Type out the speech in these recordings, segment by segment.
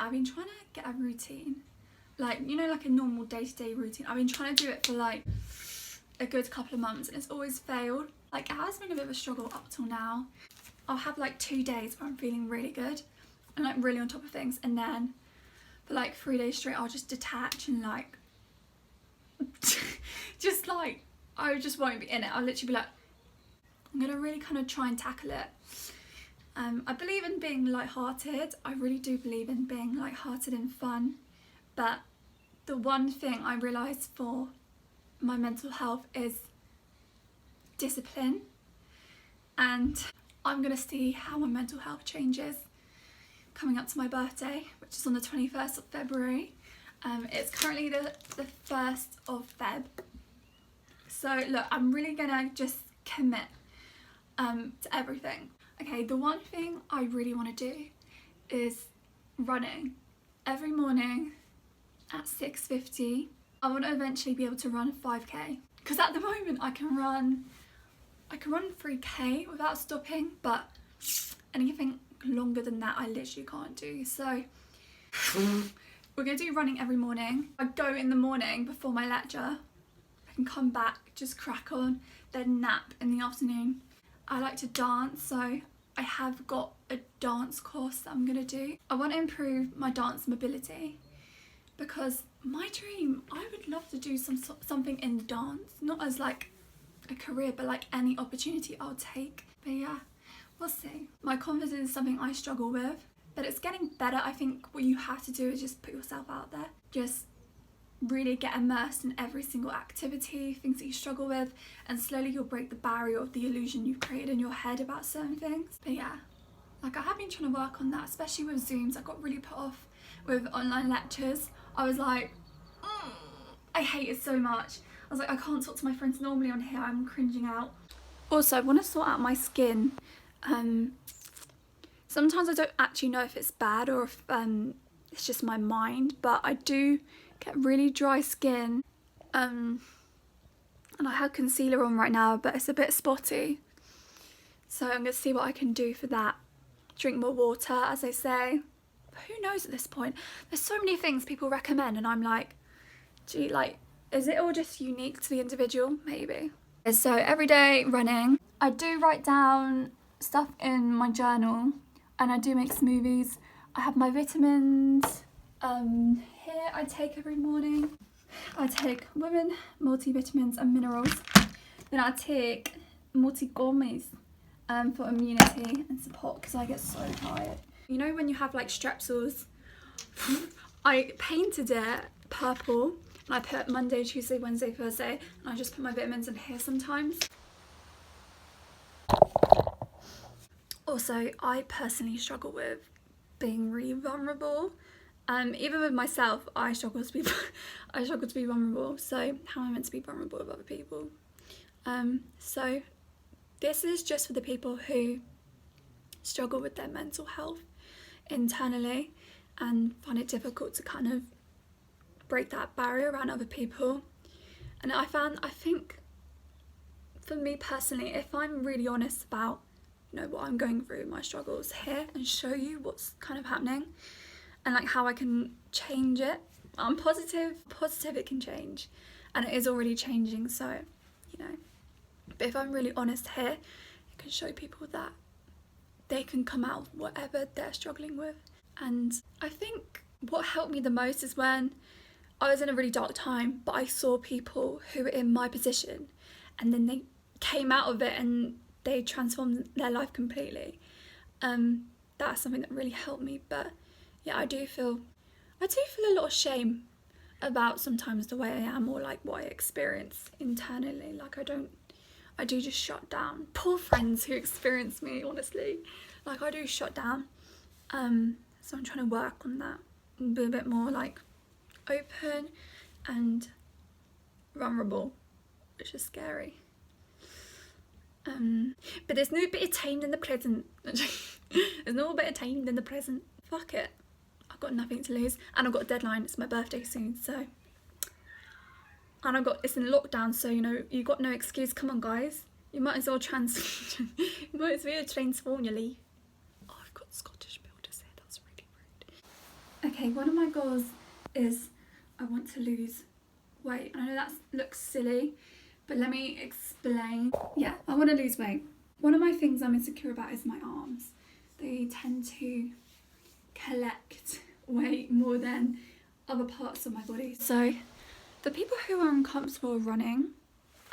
I've been trying to get a routine. Like, you know, like a normal day-to-day routine. I've been trying to do it for like a good couple of months and it's always failed. Like, it has been a bit of a struggle up till now. I'll have like 2 days where I'm feeling really good and like really on top of things, and then for like 3 days straight I'll just detach and like just like I just won't be in it. I'll literally be like, I'm gonna really kind of try and tackle it. I believe in being lighthearted. I really do believe in being lighthearted and fun, but the one thing I realised for my mental health is discipline, and I'm gonna see how my mental health changes coming up to my birthday, which is on the 21st of February. It's currently the 1st of Feb. So look, I'm really gonna just commit to everything. Okay, the one thing I really want to do is running every morning at 6:50. I want to eventually be able to run 5k, because at the moment I can run 3k without stopping, but anything longer than that I literally can't do. So we're gonna do running every morning. I go in the morning before my lecture, I can come back, just crack on, then nap in the afternoon. I like to dance, so I have got a dance course that I'm gonna do. I want to improve my dance mobility, because my dream, I would love to do something in dance, not as like a career, but like any opportunity I'll take. But yeah, we'll see. My confidence is something I struggle with, but it's getting better. I think what you have to do is just put yourself out there. Just really get immersed in every single activity, things that you struggle with, and slowly you'll break the barrier of the illusion you've created in your head about certain things. But yeah, like I have been trying to work on that, especially with Zooms. I got really put off with online lectures. I was like, I hate it so much. I was like, I can't talk to my friends normally on here, I'm cringing out. Also, I want to sort out my skin. Sometimes I don't actually know if it's bad or if it's just my mind, but I do get really dry skin, and I have concealer on right now, but it's a bit spotty, so I'm gonna see what I can do for that. Drink more water, as they say. But who knows at this point? There's so many things people recommend and I'm like, gee, like, is it all just unique to the individual? Maybe. So every day running, I do write down stuff in my journal, and I do make smoothies. I have my vitamins here I take every morning. I take women multivitamins and minerals. Then I take multi-gummies for immunity and support, because I get so tired. You know when you have like strepsils? I painted it purple and I put Monday, Tuesday, Wednesday, Thursday, and I just put my vitamins in here sometimes. Also, I personally struggle with being really vulnerable. Even with myself, I struggle to be vulnerable. So how am I meant to be vulnerable with other people? So this is just for the people who struggle with their mental health internally and find it difficult to kind of break that barrier around other people. And I think for me personally, if I'm really honest about, you know, what I'm going through, my struggles here, and show you what's kind of happening and like how I can change it, I'm positive it can change, and it is already changing. So, you know, but if I'm really honest here, it can show people that they can come out of whatever they're struggling with. And I think what helped me the most is when I was in a really dark time, but I saw people who were in my position and then they came out of it and they transformed their life completely. That's something that really helped me. But yeah, I do feel a lot of shame about sometimes the way I am, or like what I experience internally. Like I do just shut down. Poor friends who experience me, honestly. Like I do shut down. So I'm trying to work on that and be a bit more like open and vulnerable, which is scary. But there's no better time than the present. There's no better time than the present. Fuck it. I've got nothing to lose, and I've got a deadline. It's my birthday soon, so. And it's in lockdown, so you know you got no excuse. Come on, guys. You might as well transform your leaf. Oh, I've got Scottish builders here. That's really rude. Okay, one of my goals is I want to lose weight. I know that looks silly, but let me explain. Yeah, I want to lose weight. One of my things I'm insecure about is my arms. They tend to collect weight more than other parts of my body. So the people who are uncomfortable running,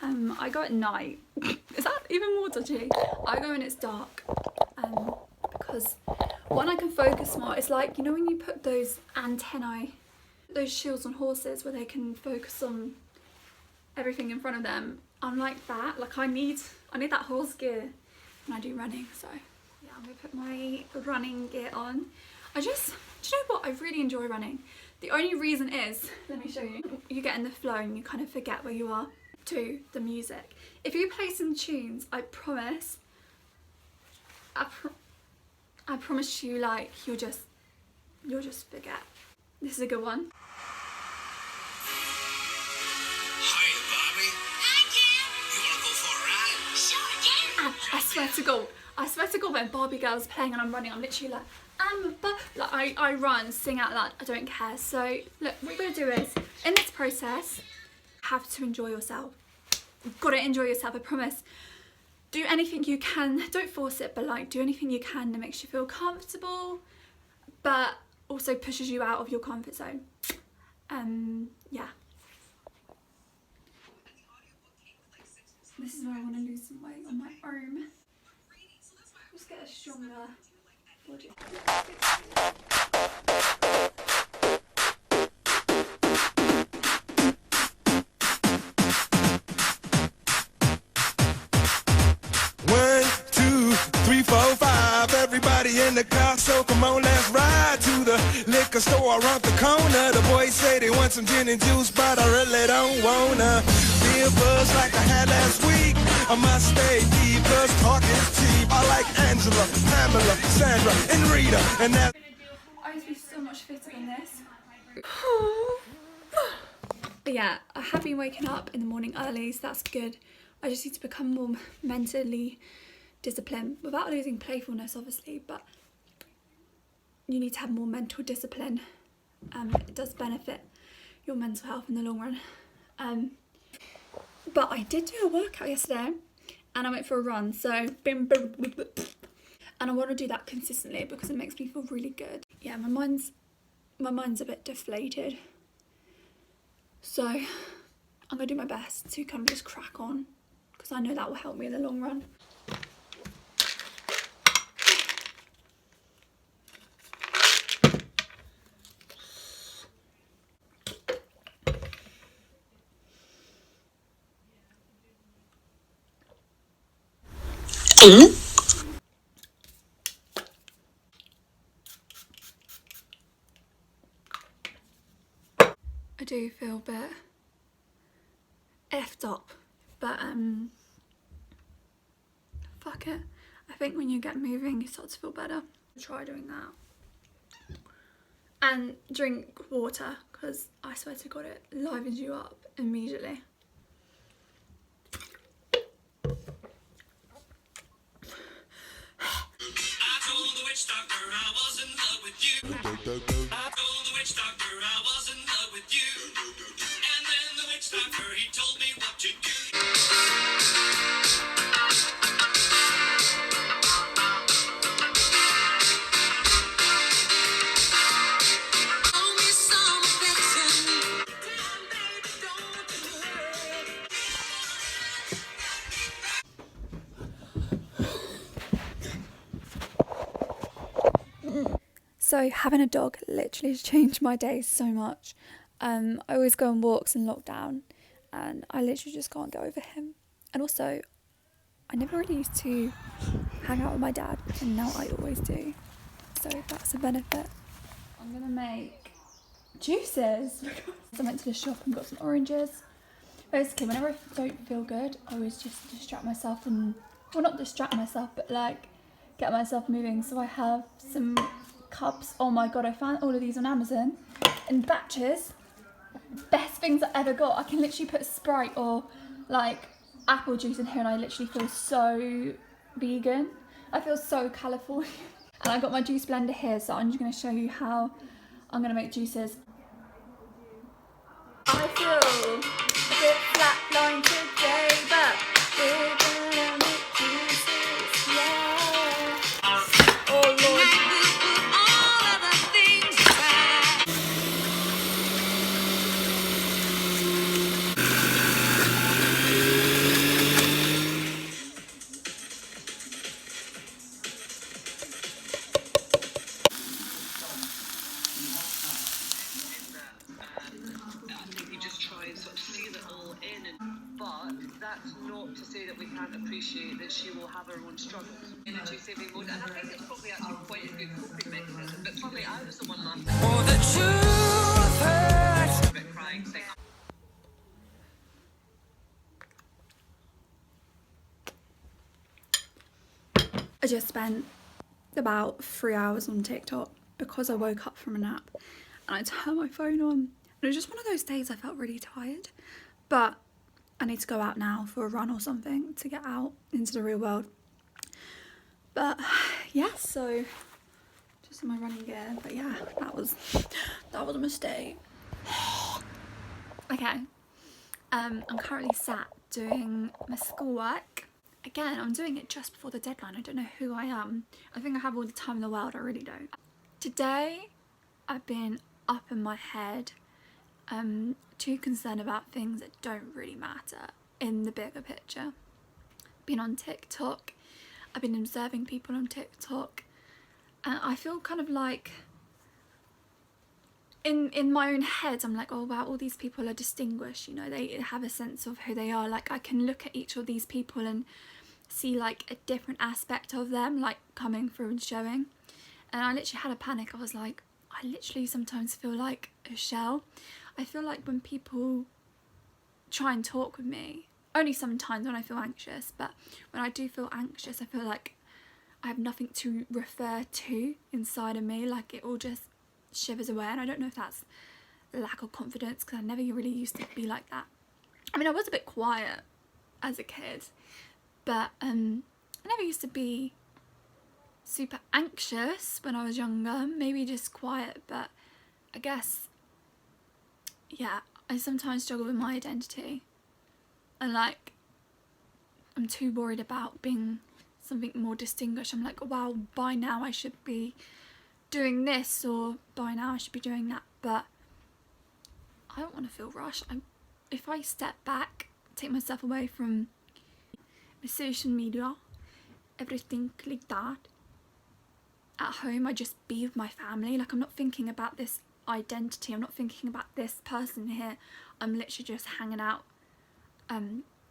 I go at night. Is that even more dodgy? I go when it's dark, because one, I can focus more. It's like, you know when you put those antennae, those shields on horses where they can focus on everything in front of them. I'm like that. Like I need that horse gear when I do running. So yeah, I'm gonna put my running gear on. Do you know what? I really enjoy running. The only reason is, let me show you. You get in the flow and you kind of forget where you are to the music. If you play some tunes, I promise, I promise you, like you'll just forget. This is a good one. Hiya, Bobby. Thankyou. You wanna go for a ride? Sure, again. And I swear to God, when Barbie Girl's playing and I'm running, I'm literally like, I run, sing out loud, I don't care. So look, what you're gonna do is, in this process, have to enjoy yourself. You've got to enjoy yourself, I promise. Do anything you can, don't force it, but like do anything you can that makes you feel comfortable, but also pushes you out of your comfort zone. Yeah. This is where I want to lose some weight on my arm. Just get a stronger body. One, two, three, four, five. Everybody in the car, so come on, let's ride to the liquor store around the corner. The boys say they want some gin and juice, but I really don't wanna be a buzz like I had last week. I must stay deep, cause talk is cheap. I like Angela, Pamela, Sandra, and Rita, and that. I used to be so much fitter than this. But yeah, I have been waking up in the morning early, so that's good. I just need to become more mentally disciplined without losing playfulness, obviously, but you need to have more mental discipline. It does benefit your mental health in the long run. But I did do a workout yesterday and I went for a run, so and I want to do that consistently because it makes me feel really good. Yeah, my mind's a bit deflated, so I'm gonna do my best to kind of just crack on because I know that will help me in the long run. I do feel a bit effed up, but fuck it. I think when you get moving, you start to feel better. Try doing that. And drink water, because I swear to God, it livens you up immediately. I told the witch doctor I was in love with you. And then the witch doctor, he told me what to do. So having a dog literally has changed my day so much. I always go on walks in lockdown and I literally just can't get over him. And also, I never really used to hang out with my dad and now I always do. So that's a benefit. I'm gonna make juices. I went to the shop and got some oranges. Basically, whenever I don't feel good, I always just distract myself and, well, not distract myself, but like get myself moving. So I have some cups. Oh my God, I found all of these on Amazon in batches. Best things I ever got. I can literally put Sprite or like apple juice in here and I literally feel so vegan. I feel so Californian. And I got my juice blender here, so I'm just going to show you how I'm gonna make juices. I feel a bit flatlined today, but we're gonna make juices, yeah. Oh Lord. But that's not to say that we can't appreciate that she will have her own struggles. Energy saving mode, and I think it's probably actually quite a good coping mechanism. But probably I was the one laughing. Oh, the truth hurts. A bit crying, saying, I just spent about 3 hours on TikTok because I woke up from a nap and I turned my phone on. And it was just one of those days I felt really tired. But I need to go out now for a run or something to get out into the real world. But yeah, so just in my running gear. But yeah, that was a mistake. Okay. I'm currently sat doing my schoolwork. Again, I'm doing it just before the deadline. I don't know who I am. I think I have all the time in the world. I really don't. Today, I've been up in my head, too concerned about things that don't really matter in the bigger picture. Been on TikTok. I've been observing people on TikTok. And I feel kind of like, in my own head, I'm like, oh wow, all these people are distinguished, you know, they have a sense of who they are. Like I can look at each of these people and see like a different aspect of them, like coming through and showing. And I literally had a panic. I was like, I literally sometimes feel like a shell. I feel like when people try and talk with me, only sometimes when I feel anxious, but when I do feel anxious, I feel like I have nothing to refer to inside of me. Like it all just shivers away, and I don't know if that's lack of confidence because I never really used to be like that. I mean, I was a bit quiet as a kid, but I never used to be super anxious when I was younger, maybe just quiet. But I guess, yeah, I sometimes struggle with my identity, and like I'm too worried about being something more distinguished. I'm like, oh, wow, by now I should be doing this, or by now I should be doing that, but I don't want to feel rushed. If I step back, take myself away from my social media, everything like that, at home I just be with my family. Like I'm not thinking about this identity, I'm not thinking about this person here. I'm literally just hanging out,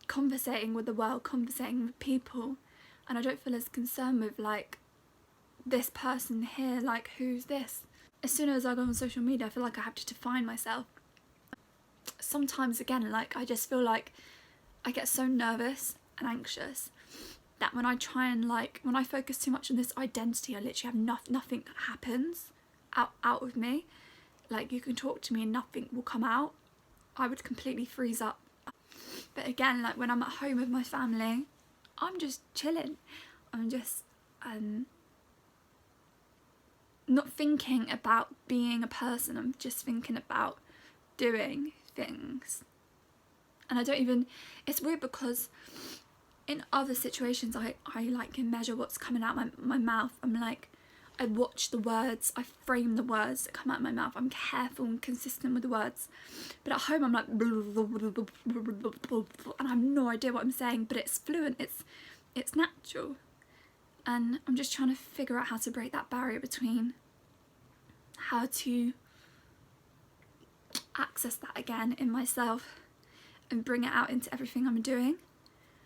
conversating with the world, conversating with people, and I don't feel as concerned with like this person here, like who's this? As soon as I go on social media, I feel like I have to define myself. Sometimes again, like I just feel like I get so nervous and anxious that when I try and when I focus too much on this identity, I literally have nothing happens out of me. Like you can talk to me and nothing will come out. I would completely freeze up. But again, like when I'm at home with my family, I'm just chilling. I'm just not thinking about being a person. I'm just thinking about doing things. And I don't even, it's weird because in other situations I like can measure what's coming out my mouth. I'm like, I watch the words, I frame the words that come out of my mouth. I'm careful and consistent with the words. But at home I'm like, and I have no idea what I'm saying, but it's fluent, it's natural. And I'm just trying to figure out how to break that barrier between how to access that again in myself and bring it out into everything I'm doing.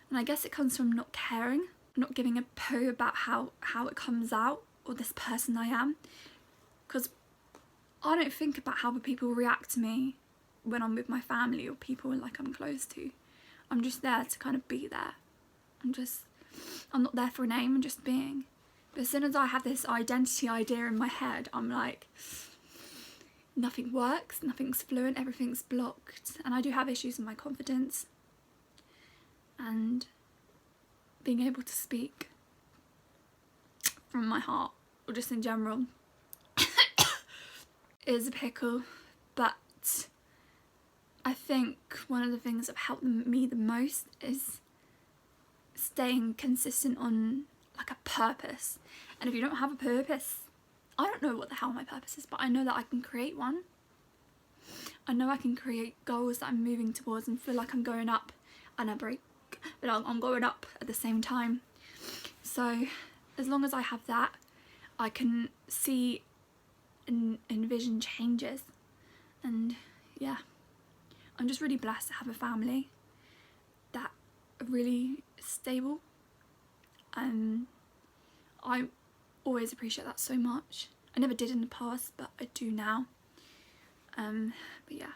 And I guess it comes from not caring, not giving a poo about how it comes out or this person I am. Because I don't think about how the people react to me when I'm with my family or people like I'm close to. I'm just there to kind of be there. I'm not there for a name, I'm just being. But as soon as I have this identity idea in my head, I'm like, nothing works, nothing's fluent, everything's blocked. And I do have issues with my confidence and being able to speak from my heart, or just in general. is a pickle, but I think one of the things that helped me the most is staying consistent on like a purpose. And if you don't have a purpose, I don't know what the hell my purpose is, but I know that I can create one. I know I can create goals that I'm moving towards and feel like I'm going up and I break, but I'm going up at the same time. So as long as I have that, I can see and envision changes. And yeah, I'm just really blessed to have a family that are really stable. I always appreciate that so much. I never did in the past, but I do now. But yeah,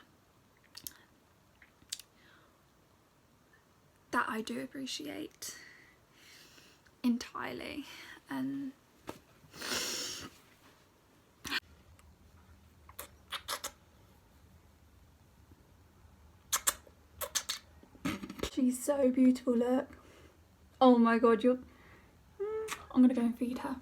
that I do appreciate entirely. She's so beautiful, look. Oh my god, I'm gonna go and feed her.